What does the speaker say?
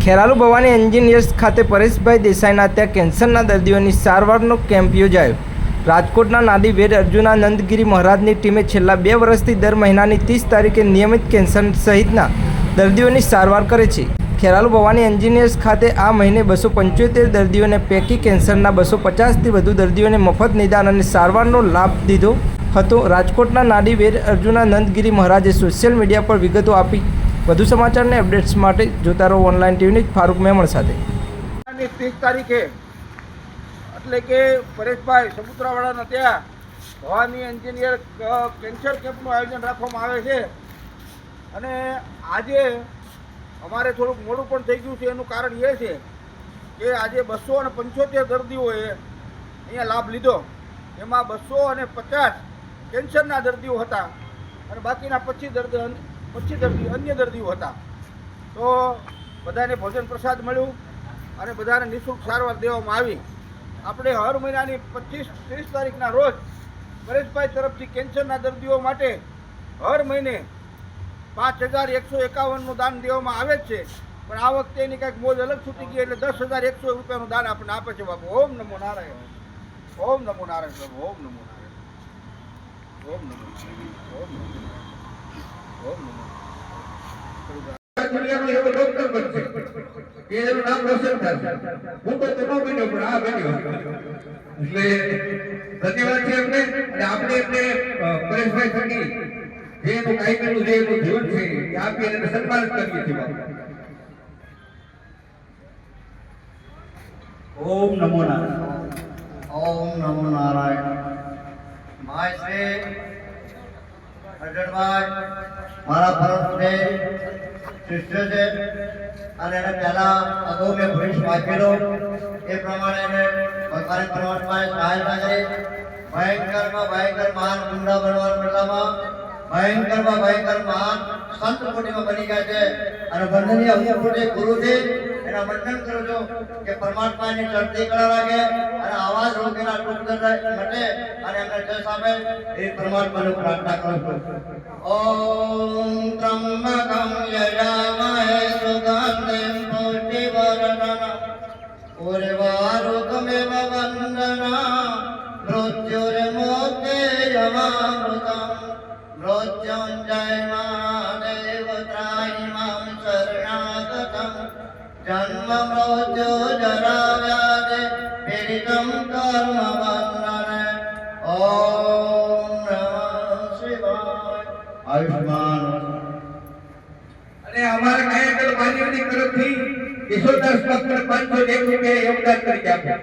Kheralu Bhavani engineers ખાતે પરેશભાઈ દેસાઈના ત્યાં કેન્સરના દર્દીઓની સારવારનો કેમ્પ યોજાયો। રાજકોટના નાડી વેદ અર્જુનાનંદગીરી મહારાજની ટીમે છેલ્લા 2 વર્ષથી દર મહિનાની 30 તારીખે નિયમિત કેન્સર સહિતના દર્દીઓની સારવાર કરે છે। ખેરાલુ ભવાની એન્જિનિયર્સ ખાતે આ મહિને 275 દર્દીઓને પૈકી કેન્સરના 250થી વધુ દર્દીઓને મફત નિદાન અને સારવારનો લાભ દીધો હતો। રાજકોટના નાડી વેદ અર્જુનાનંદગીરી મહારાજે સોશિયલ મીડિયા પર વિગતો આપી। વધુ સમાચાર ને અપડેટ્સ માટે જોતા રહો online TV news Farooq Memon સાથે। 30 તારીખે એટલે કે પરેશભાઈ સપુત્રાવાળાના ત્યાં ભવાની એન્જિનિયર કેન્સર કેમ્પનું આયોજન રાખવામાં આવે છે અને આજે અમારે થોડુંક મોડું પણ થઈ ગયું છે। એનું કારણ એ છે કે આજે 275 દર્દીઓએ અહીંયા લાભ લીધો। એમાં 250 કેન્સરના દર્દીઓ હતા અને બાકીના 25 દર્દીઓ અન્ય દર્દીઓ હતા। તો બધાને ભોજન પ્રસાદ મળ્યું અને બધાને નિઃશુલ્ક સારવાર દેવામાં આવી। આપણે હર મહિનાની 25-30 તારીખના રોજ પરેશભાઈ તરફથી કેન્સરના દર્દીઓ માટે હર મહિને 5151નું દાન દેવામાં આવે જ છે। પણ આ વખતે એની કંઈક મોજ અલગ છૂટી ગઈ એટલે 10,100 રૂપિયાનું દાન આપણને આપે છે બાપુ। ઓમ નમો નારાયણ, ઓમ નમો નારાયણ પ્રભુ, ઓમ નમો નારાયણ, ઓમ નમો, ઓમ નમો, ઓમ નમો। એનું નામ રોશન થશે। હું તો તેનો બન્યો પણ આ બન્યો એટલે ધન્યવાદ છે એમને અને આપણે એમને પરેશભાઈ થકી જે એનું કાયમીનું જે એનું જીવન છે એ આપી એને સન્માનિત કરીએ છીએ। ઓમ નમો નારાયણ, ઓમ નમો નારાયણ। ભાઈ શ્રી અર્જુનભાઈ મારા પરમ શિષ્ય છે અને એને પહેલા અગાઉ મેં ભવિષ્ય વાંચેલો એ પ્રમાણે એને ભગવાન પરમાત્માએ સહાયતા કરી। ભયંકરમાં ભયંકર મહાન ગુંડા બનવા બદલામાં ભયંકર મહાન સંત કોટીમાં બની ગયા છે અને વંદનીય અમુક ગુરુ છે એના વંદન કરો છો કે પરમાત્માની ચડતી કળા લાગે અને આવાજ રોગીના ટૂંક મટે અને એમને જશ આપે એ પરમાત્માની પ્રાર્થના કરું છું। ઓમ ત્રંબકમ યજામહે સુગંધિમ પુષ્ટિવર્ધનમ ઉર્વારુકમેવ વંદના મૃત્યુર્મુક્તિર્યમામૃતમ મૃત્યુંજય મહાદેવ ત્રાહિ મામ શરણાગતમ જન્મ મૃત્યુ જરા વ્યાધિ પીડિતમ કર્મ બંધને ઓમ નમઃ શિવાય। આયુષ્માન અને અમારા કાયકલ ભાઈઓની તરફથી 210 રૂપિયા યોગદાન તરીકે આપ્યું।